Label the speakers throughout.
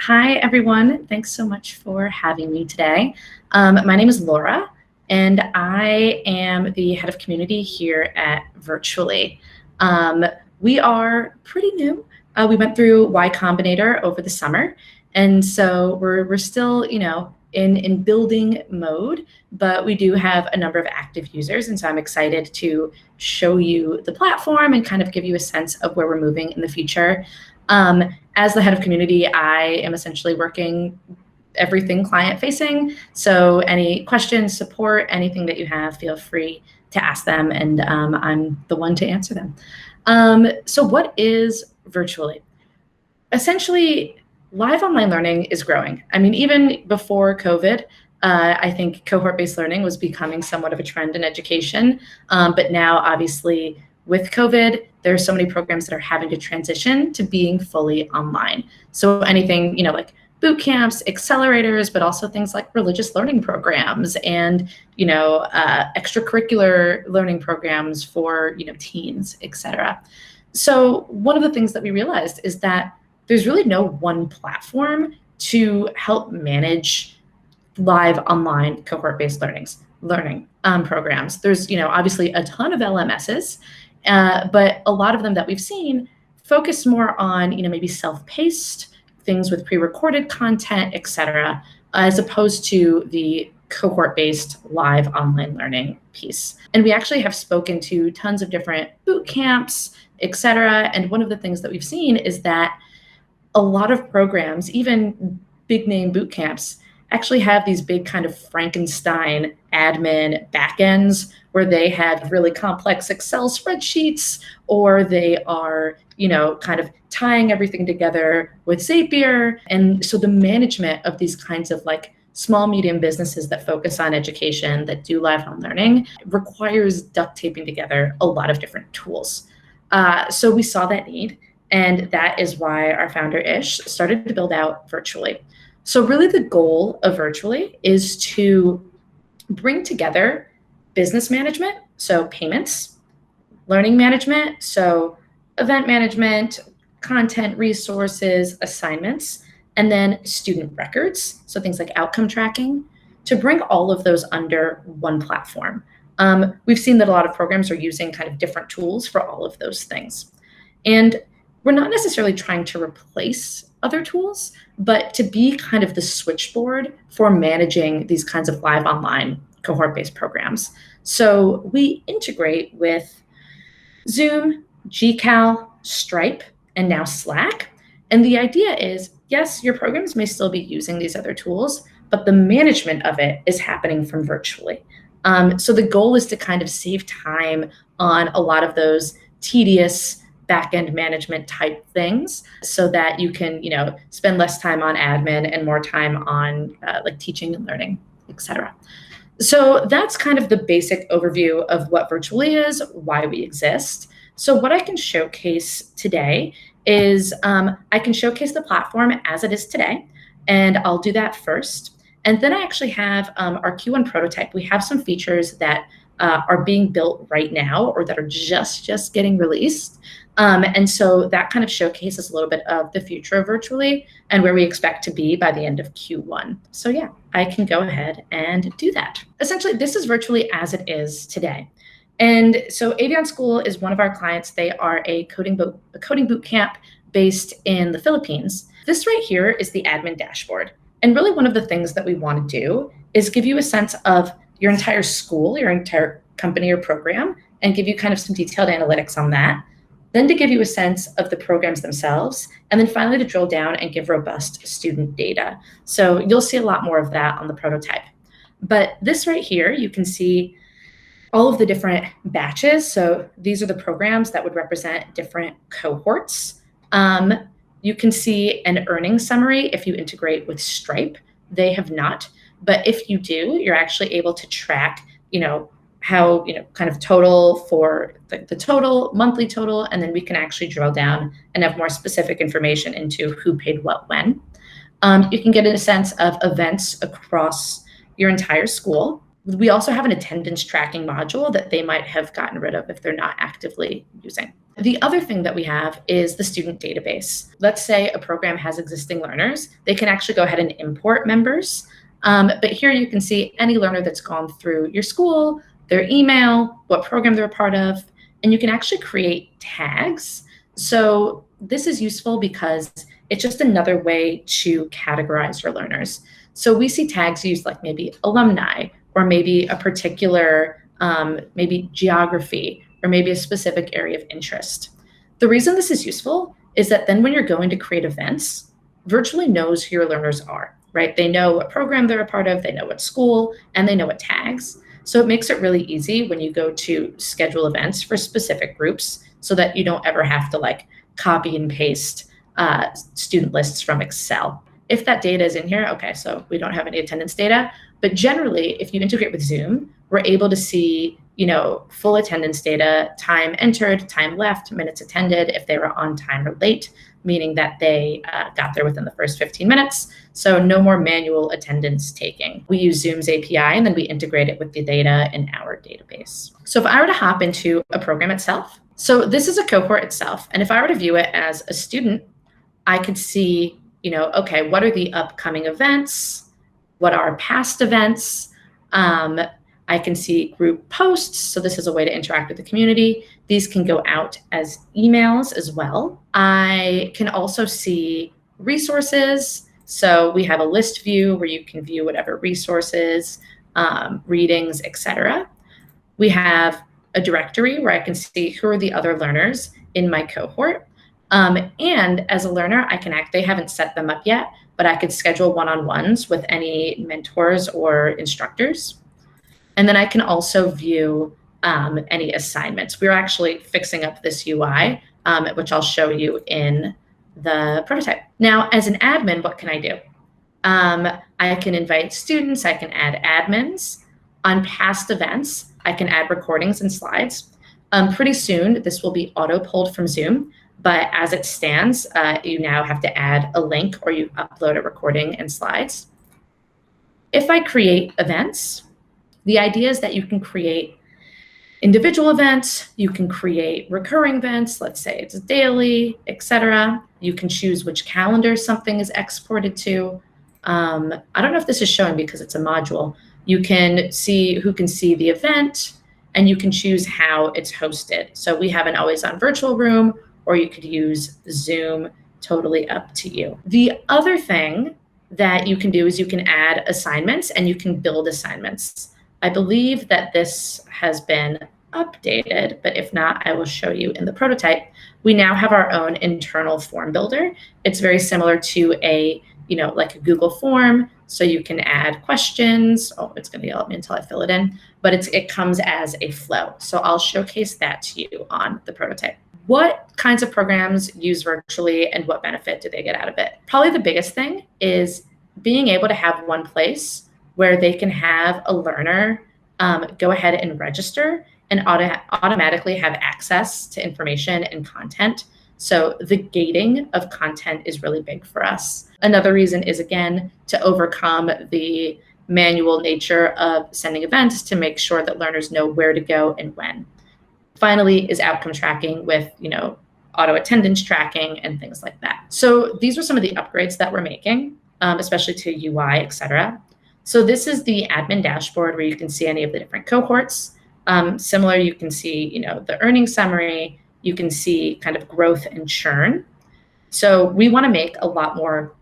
Speaker 1: Hi, everyone. Thanks so much for having me today. My name is Laura, and I am the head of community here at Virtually. We are pretty new. We went through Y Combinator over the summer, and so we're still, in building mode, but we do have a number of active users, and so I'm excited to show you the platform and kind of give you a sense of where we're moving in the future. As the head of community, I am essentially working everything client facing. So any questions, support, anything that you have, feel free to ask them, and I'm the one to answer them. So what is Virtually? Essentially, live online learning is growing. I mean, even before COVID, I think cohort-based learning was becoming somewhat of a trend in education. But now, obviously, with COVID, there are so many programs that are having to transition to being fully online. So anything, like boot camps, accelerators, but also things like religious learning programs and, extracurricular learning programs for, teens, et cetera. So one of the things that we realized is that there's really no one platform to help manage live online cohort-based learning programs. There's, obviously a ton of LMSs, but a lot of them that we've seen focus more on, maybe self-paced things with pre-recorded content, et cetera, as opposed to the cohort-based live online learning piece. And we actually have spoken to tons of different boot camps, et cetera. And one of the things that we've seen is that a lot of programs, even big name boot camps, actually have these big kind of Frankenstein admin backends where they have really complex Excel spreadsheets, or they are, kind of tying everything together with Zapier. And so the management of these kinds of like small, medium businesses that focus on education, that do live on learning, requires duct taping together a lot of different tools. So we saw that need, and that is why our founder Ish started to build out Virtually. So really the goal of Virtually is to bring together business management, so payments, learning management, so event management, content resources, assignments, and then student records, so things like outcome tracking, to bring all of those under one platform. We've seen that a lot of programs are using kind of different tools for all of those things. And we're not necessarily trying to replace other tools, but to be kind of the switchboard for managing these kinds of live online cohort-based programs. So we integrate with Zoom, GCal, Stripe, and now Slack. And the idea is, yes, your programs may still be using these other tools, but the management of it is happening from Virtually. So the goal is to kind of save time on a lot of those tedious back-end management type things, so that you can, spend less time on admin and more time on like teaching and learning, et cetera. So that's kind of the basic overview of what Virtually is, why we exist. So what I can showcase today is I can showcase the platform as it is today, and I'll do that first. And then I actually have our Q1 prototype. We have some features that are being built right now, or that are just getting released. And so that kind of showcases a little bit of the future of Virtually and where we expect to be by the end of Q1. So yeah, I can go ahead and do that. Essentially, this is Virtually as it is today. And so Avion School is one of our clients. They are a coding boot camp based in the Philippines. This right here is the admin dashboard. And really one of the things that we want to do is give you a sense of your entire school, your entire company or program, and give you kind of some detailed analytics on that. Then to give you a sense of the programs themselves, and then finally to drill down and give robust student data. So you'll see a lot more of that on the prototype. But this right here, you can see all of the different batches. So these are the programs that would represent different cohorts. You can see an earnings summary if you integrate with Stripe. They have not, but if you do, you're actually able to track, how, kind of total for the total, monthly total, and then we can actually drill down and have more specific information into who paid what when. You can get a sense of events across your entire school. We also have an attendance tracking module that they might have gotten rid of if they're not actively using. The other thing that we have is the student database. Let's say a program has existing learners. They can actually go ahead and import members. But here you can see any learner that's gone through your school, their email, what program they're a part of, and you can actually create tags. So this is useful because it's just another way to categorize your learners. So we see tags used like maybe alumni, or maybe a particular, maybe geography, or maybe a specific area of interest. The reason this is useful is that then when you're going to create events, virtually knows who your learners are, right? They know what program they're a part of, they know what school, and they know what tags. So it makes it really easy when you go to schedule events for specific groups so that you don't ever have to like copy and paste student lists from Excel. If that data is in here, okay, so we don't have any attendance data, but generally, if you integrate with Zoom, we're able to see, full attendance data, time entered, time left, minutes attended, if they were on time or late, meaning that they got there within the first 15 minutes. So no more manual attendance taking. We use Zoom's API and then we integrate it with the data in our database. So if I were to hop into a program itself, so this is a cohort itself. And if I were to view it as a student, I could see, okay, what are the upcoming events? What are past events? I can see group posts. So this is a way to interact with the community. These can go out as emails as well. I can also see resources. So we have a list view where you can view whatever resources, readings, etc. We have a directory where I can see who are the other learners in my cohort. And as a learner, they haven't set them up yet, but I could schedule one-on-ones with any mentors or instructors. And then I can also view any assignments. We're actually fixing up this UI, which I'll show you in the prototype. Now, as an admin, what can I do? I can invite students, I can add admins. On past events, I can add recordings and slides. Pretty soon, this will be auto-pulled from Zoom. But as it stands, you now have to add a link or you upload a recording and slides. If I create events, the idea is that you can create individual events, you can create recurring events, let's say it's daily, etc. You can choose which calendar something is exported to. I don't know if this is showing because it's a module. You can see who can see the event and you can choose how it's hosted. So we have an always on virtual room, or you could use Zoom, totally up to you. The other thing that you can do is you can add assignments and you can build assignments. I believe that this has been updated, but if not, I will show you in the prototype. We now have our own internal form builder. It's very similar to like a Google form. So you can add questions. Oh, it's going to yell at me until I fill it in, but it comes as a flow. So I'll showcase that to you on the prototype. What kinds of programs use virtually and what benefit do they get out of it? Probably the biggest thing is being able to have one place where they can have a learner go ahead and register and automatically have access to information and content. So the gating of content is really big for us. Another reason is, again, to overcome the manual nature of sending events to make sure that learners know where to go and when. Finally is outcome tracking with, auto attendance tracking and things like that. So these are some of the upgrades that we're making, especially to UI, et cetera. So this is the admin dashboard where you can see any of the different cohorts. Similar, you can see, the earnings summary, you can see kind of growth and churn. So we want to make a lot more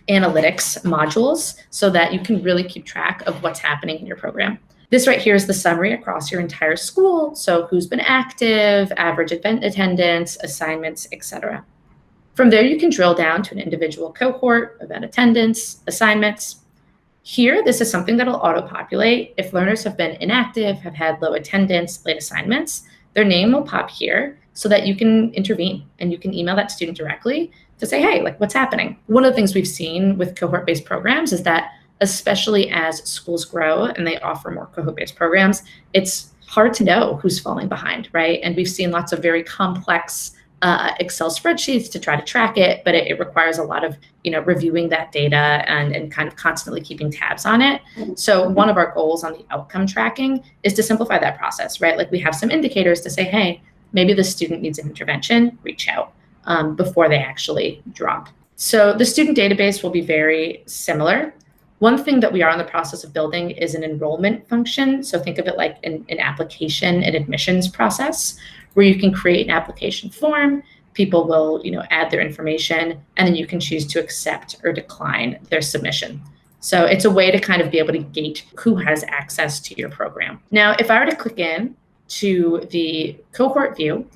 Speaker 1: analytics modules so that you can really keep track of what's happening in your program. This right here is the summary across your entire school. So who's been active, average event attendance, assignments, etc. From there, you can drill down to an individual cohort, event attendance, assignments. Here, this is something that'll auto-populate. If learners have been inactive, have had low attendance, late assignments, their name will pop here so that you can intervene and you can email that student directly to say, hey, what's happening? One of the things we've seen with cohort-based programs is that especially as schools grow and they offer more cohort-based programs, it's hard to know who's falling behind, right? And we've seen lots of very complex Excel spreadsheets to try to track it, but it requires a lot of reviewing that data and kind of constantly keeping tabs on it. So one of our goals on the outcome tracking is to simplify that process, right? Like we have some indicators to say, hey, maybe the student needs an intervention, reach out before they actually drop. So the student database will be very similar. One thing that we are in the process of building is an enrollment function. So think of it like an application and admissions process where you can create an application form. People will, add their information, and then you can choose to accept or decline their submission. So it's a way to kind of be able to gate who has access to your program. Now, if I were to click in to the cohort view,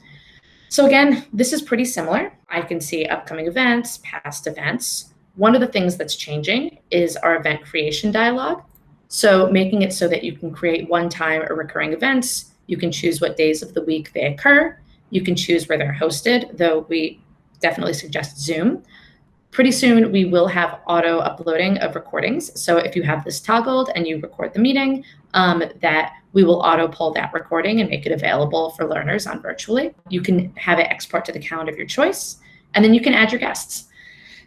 Speaker 1: so again, this is pretty similar. I can see upcoming events, past events. One of the things that's changing is our event creation dialog. So making it so that you can create one-time or recurring events. You can choose what days of the week they occur. You can choose where they're hosted, though we definitely suggest Zoom. Pretty soon, we will have auto uploading of recordings. So if you have this toggled and you record the meeting, that we will auto pull that recording and make it available for learners on virtually. You can have it export to the calendar of your choice, and then you can add your guests.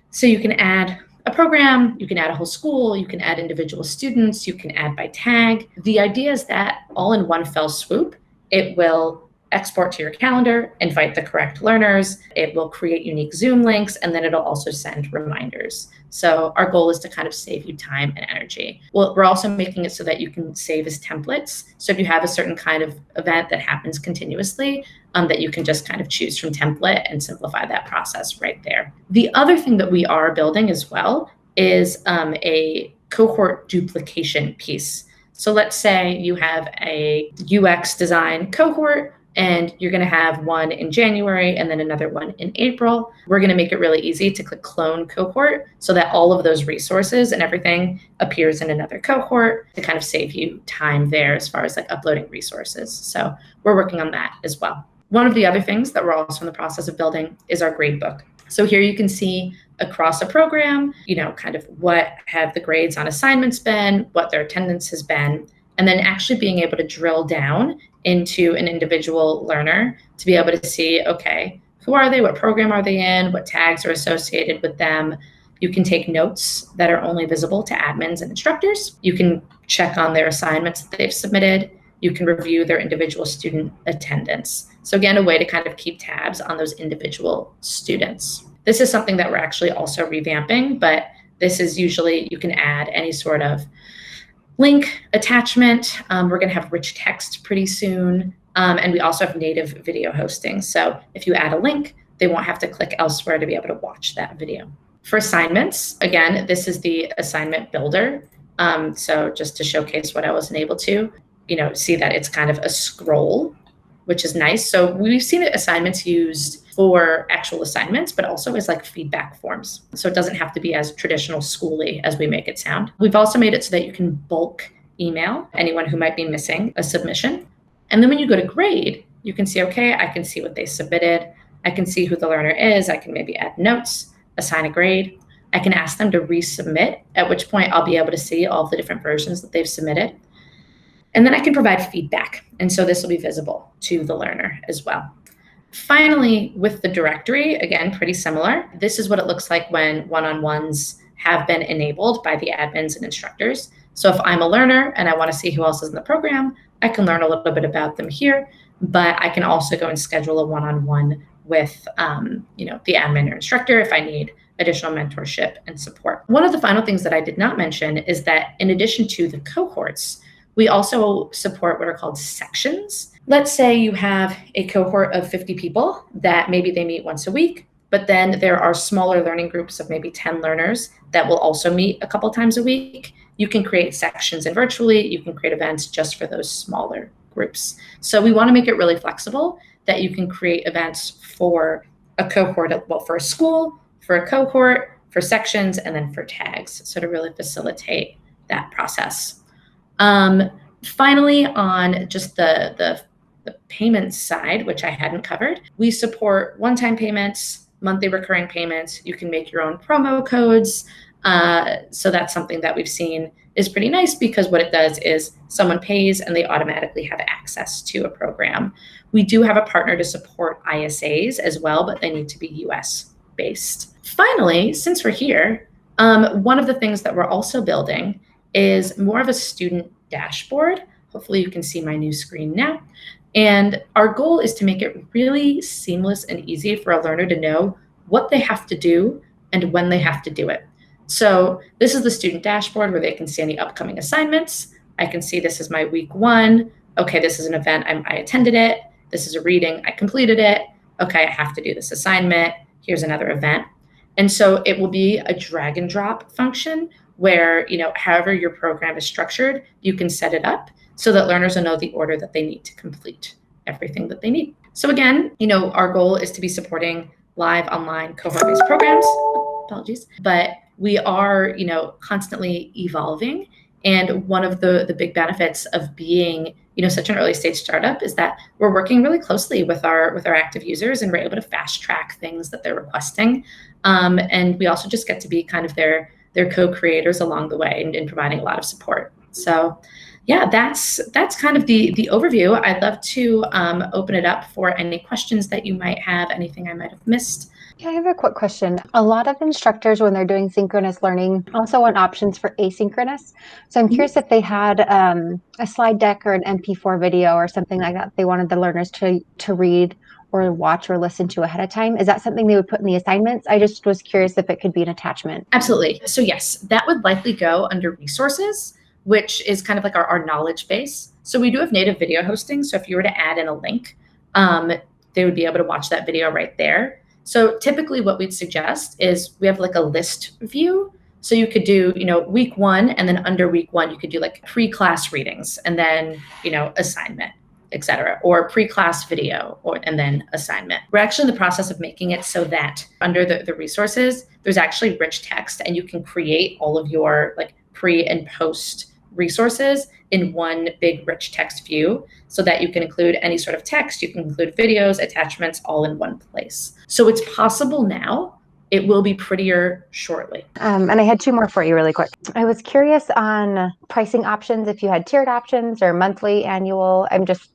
Speaker 1: So you can add a program, you can add a whole school, you can add individual students, you can add by tag. The idea is that all in one fell swoop, it will export to your calendar, invite the correct learners, it will create unique Zoom links, and then it'll also send reminders. So our goal is to kind of save you time and energy. Well, we're also making it so that you can save as templates. So if you have a certain kind of event that happens continuously, that you can just kind of choose from template and simplify that process right there. The other thing that we are building as well is a cohort duplication piece. So let's say you have a UX design cohort, and you're going to have one in January and then another one in April. We're going to make it really easy to click clone cohort so that all of those resources and everything appears in another cohort to kind of save you time there as far as like uploading resources. So we're working on that as well. One of the other things that we're also in the process of building is our gradebook. So here you can see across a program, kind of what have the grades on assignments been, what their attendance has been, and then actually being able to drill down into an individual learner to be able to see, okay, who are they? What program are they in? What tags are associated with them? You can take notes that are only visible to admins and instructors. You can check on their assignments that they've submitted. You can review their individual student attendance. So again, a way to kind of keep tabs on those individual students. This is something that we're actually also revamping, but this is usually, you can add any sort of link attachment. We're going to have rich text pretty soon. And we also have native video hosting. So if you add a link, they won't have to click elsewhere to be able to watch that video. For assignments, again, this is the assignment builder. So just to showcase what I wasn't able to, see that it's kind of a scroll, which is nice. So we've seen assignments used for actual assignments, but also as like feedback forms. So it doesn't have to be as traditional schooly as we make it sound. We've also made it so that you can bulk email anyone who might be missing a submission. And then when you go to grade, you can see, okay, I can see what they submitted. I can see who the learner is. I can maybe add notes, assign a grade. I can ask them to resubmit, at which point I'll be able to see all the different versions that they've submitted. And then I can provide feedback. And so this will be visible to the learner as well. Finally, with the directory, again, pretty similar. This is what it looks like when one-on-ones have been enabled by the admins and instructors. So if I'm a learner and I want to see who else is in the program, I can learn a little bit about them here, but I can also go and schedule a one-on-one with the admin or instructor if I need additional mentorship and support. One of the final things that I did not mention is that in addition to the cohorts, we also support what are called sections. Let's say you have a cohort of 50 people that maybe they meet once a week, but then there are smaller learning groups of maybe 10 learners that will also meet a couple times a week. You can create sections and virtually, you can create events just for those smaller groups. So we want to make it really flexible that you can create events for a cohort, well, for a school, for a cohort, for sections, and then for tags. So to really facilitate that process. Finally, on just the payment side, which I hadn't covered, we support one-time payments, monthly recurring payments. You can make your own promo codes. So that's something that we've seen is pretty nice, because what it does is someone pays and they automatically have access to a program. We do have a partner to support ISAs as well, but they need to be US based. Finally, since we're here, one of the things that we're also building is more of a student dashboard. Hopefully you can see my new screen now. And our goal is to make it really seamless and easy for a learner to know what they have to do and when they have to do it. So this is the student dashboard where they can see any upcoming assignments. I can see this is my week 1. Okay, this is an event, I attended it. This is a reading, I completed it. Okay, I have to do this assignment. Here's another event. And so it will be a drag and drop function where, however your program is structured, you can set it up so that learners will know the order that they need to complete everything that they need. So again, our goal is to be supporting live online cohort-based programs. Apologies. But we are, constantly evolving. And one of the big benefits of being, such an early stage startup is that we're working really closely with our active users, and we're able to fast track things that they're requesting. And we also just get to be kind of their co-creators along the way and providing a lot of support. So yeah, that's kind of the overview. I'd love to open it up for any questions that you might have, anything I might have missed.
Speaker 2: Yeah, I have a quick question. A lot of instructors, when they're doing synchronous learning, also want options for asynchronous. So I'm curious if they had a slide deck or an MP4 video or something like that they wanted the learners to read or watch or listen to ahead of time. Is that something they would put in the assignments? I just was curious if it could be an attachment.
Speaker 1: Absolutely. So yes, that would likely go under resources, which is kind of like our knowledge base. So we do have native video hosting. So if you were to add in a link, they would be able to watch that video right there. So typically what we'd suggest is we have like a list view. So you could do, week 1, and then under week 1, you could do like pre-class readings and then, assignment, etc., or pre-class video and then assignment. We're actually in the process of making it so that under the resources, there's actually rich text, and you can create all of your like pre and post resources in one big rich text view, so that you can include any sort of text, you can include videos, attachments, all in one place. So it's possible now. It will be prettier shortly.
Speaker 2: And I had 2 more for you really quick. I was curious on pricing options, if you had tiered options or monthly, annual. I'm just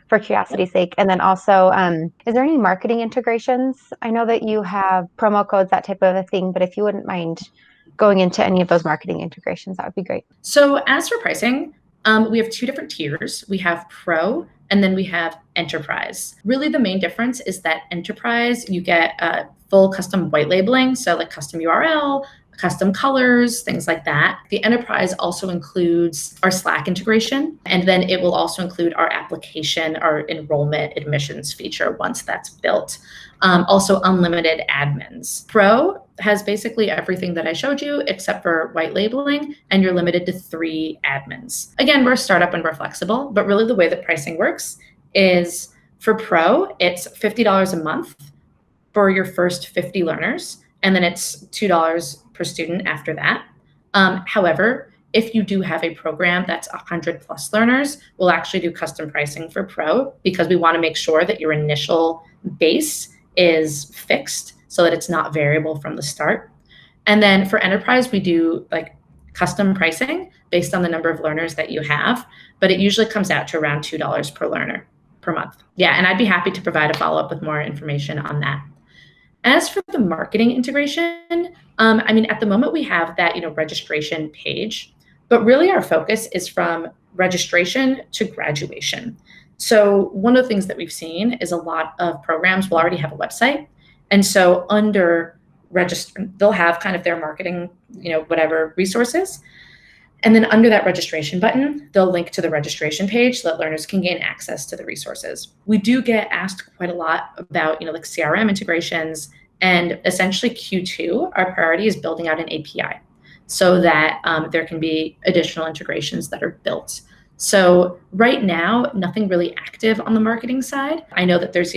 Speaker 2: for curiosity's sake. And then also, is there any marketing integrations? I know that you have promo codes, that type of a thing, but if you wouldn't mind going into any of those marketing integrations, that would be great.
Speaker 1: So as for pricing, we have 2 different tiers. We have Pro, and then we have Enterprise. Really, the main difference is that Enterprise, you get full custom white labeling, so like custom URL, custom colors, things like that. The Enterprise also includes our Slack integration, and then it will also include our application, our enrollment admissions feature once that's built. Also unlimited admins. Pro has basically everything that I showed you except for white labeling, and you're limited to 3 admins. Again, we're a startup and we're flexible, but really the way that pricing works is for Pro, it's $50 a month for your first 50 learners, and then it's $2 per student after that. However, if you do have a program that's 100 plus learners, we'll actually do custom pricing for Pro, because we want to make sure that your initial base is fixed so that it's not variable from the start. And then for Enterprise, we do like custom pricing based on the number of learners that you have, but it usually comes out to around $2 per learner per month. Yeah, and I'd be happy to provide a follow-up with more information on that. As for the marketing integration, at the moment we have that, registration page, but really our focus is from registration to graduation. So one of the things that we've seen is a lot of programs will already have a website. And so under register, they'll have kind of their marketing, whatever resources. And then under that registration button, they'll link to the registration page so that learners can gain access to the resources. We do get asked quite a lot about, like CRM integrations, and essentially Q2, our priority is building out an API so that there can be additional integrations that are built. So right now, nothing really active on the marketing side. I know that there's,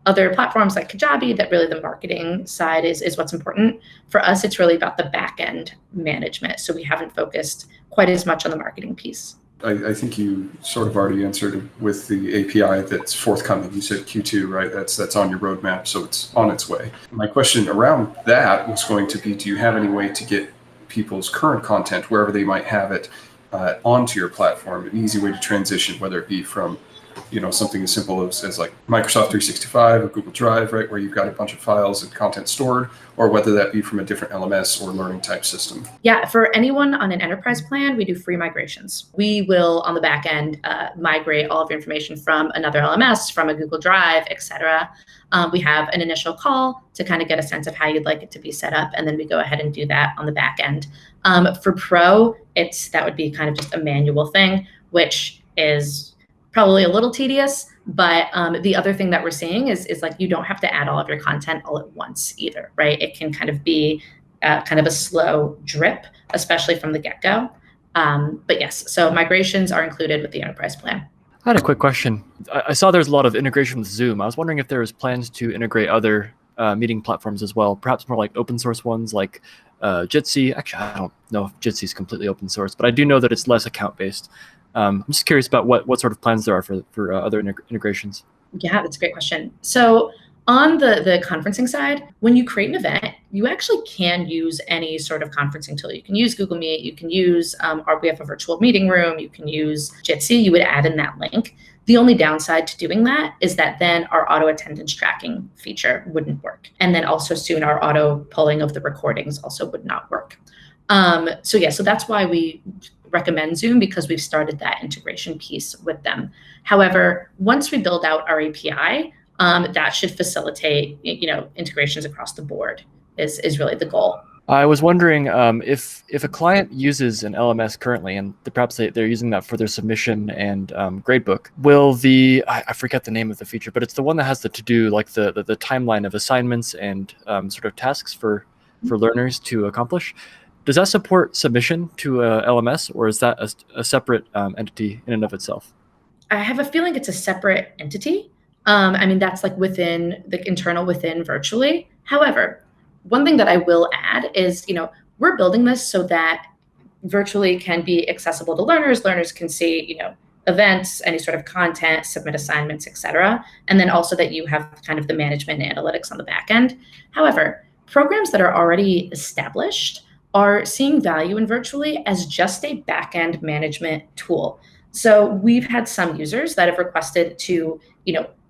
Speaker 1: other platforms like Kajabi that really the marketing side is what's important. For us, it's really about the back end management. So we haven't focused quite as much on the marketing piece.
Speaker 3: I think you sort of already answered with the API that's forthcoming. You said Q2, right? That's on your roadmap, so it's on its way. My question around that was going to be, do you have any way to get people's current content, wherever they might have it, onto your platform. An easy way to transition, whether it be from something as simple as like Microsoft 365 or Google Drive, right, where you've got a bunch of files and content stored, or whether that be from a different LMS or learning type system.
Speaker 1: Yeah, for anyone on an enterprise plan, we do free migrations. We will, on the back end, migrate all of your information from another LMS, from a Google Drive, et cetera. We have an initial call to kind of get a sense of how you'd like it to be set up, and then we go ahead and do that on the back end. For Pro, that would be kind of just a manual thing, which is probably a little tedious, but the other thing that we're seeing is like you don't have to add all of your content all at once either, right? It can kind of be kind of a slow drip, especially from the get-go. But yes, so migrations are included with the enterprise plan.
Speaker 4: I had a quick question. I saw there's a lot of integration with Zoom. I was wondering if there was plans to integrate other meeting platforms as well, perhaps more like open source ones like Jitsi. Actually, I don't know if Jitsi is completely open source, but I do know that it's less account-based. I'm just curious about what sort of plans there are for other integrations.
Speaker 1: Yeah, that's a great question. So on the conferencing side, when you create an event, you actually can use any sort of conferencing tool. You can use Google Meet, you can use we have a virtual meeting room, you can use Jitsi, you would add in that link. The only downside to doing that is that then our auto attendance tracking feature wouldn't work. And then also soon our auto pulling of the recordings also would not work. So that's why we recommend Zoom, because we've started that integration piece with them. However, once we build out our API, that should facilitate, integrations across the board is really the goal.
Speaker 4: I was wondering if a client uses an LMS currently, and perhaps they're using that for their submission and gradebook, will I forget the name of the feature, but it's the one that has the to-do, like the timeline of assignments and sort of tasks for learners to accomplish. Does that support submission to a LMS, or is that a separate entity in and of itself?
Speaker 1: I have a feeling it's a separate entity. That's like within Virtually. However, one thing that I will add is, we're building this so that Virtually can be accessible to learners. Learners can see, events, any sort of content, submit assignments, et cetera. And then also that you have kind of the management and analytics on the back end. However, programs that are already established are seeing value in Virtually as just a back-end management tool. So we've had some users that have requested to,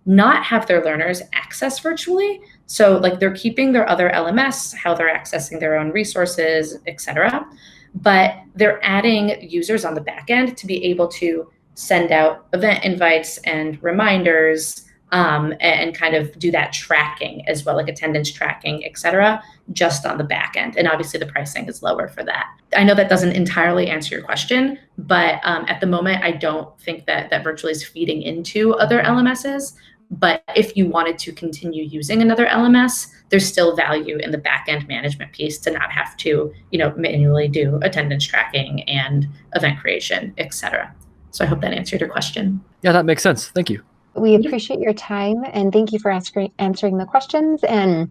Speaker 1: not have their learners access Virtually. So like they're keeping their other LMS, how they're accessing their own resources, et cetera. But they're adding users on the back end to be able to send out event invites and reminders, and kind of do that tracking as well, like attendance tracking, et cetera, just on the back end. And obviously the pricing is lower for that. I know that doesn't entirely answer your question, but at the moment, I don't think that Virtually is feeding into other LMSs. But if you wanted to continue using another LMS, there's still value in the back-end management piece to not have to, manually do attendance tracking and event creation, et cetera. So I hope that answered your question.
Speaker 4: Yeah, that makes sense. Thank you.
Speaker 2: We appreciate your time, and thank you for answering the questions. And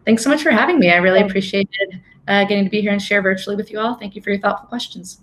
Speaker 1: thanks so much for having me. I really appreciated getting to be here and share Virtually with you all. Thank you for your thoughtful questions.